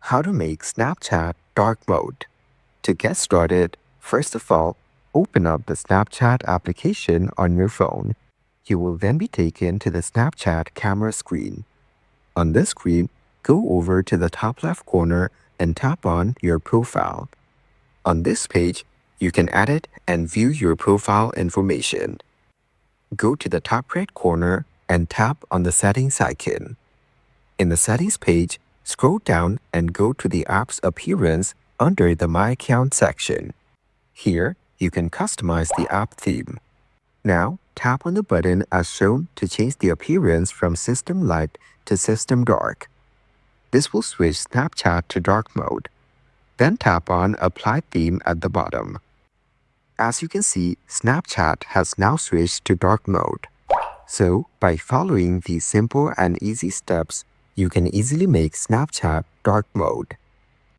How to make Snapchat dark mode. To get started, first of all, open up the Snapchat application on your phone. You will then be taken to the Snapchat camera screen. On this screen, go over to the top left corner and tap on your profile. On this page, you can edit and view your profile information. Go to the top right corner and tap on the settings icon. In the settings page, scroll down and go to the app's appearance under the My Account section. Here, you can customize the app theme. Now, tap on the button as shown to change the appearance from System Light to System Dark. This will switch Snapchat to dark mode. Then tap on Apply Theme at the bottom. As you can see, Snapchat has now switched to dark mode. So, by following these simple and easy steps, you can easily make Snapchat dark mode.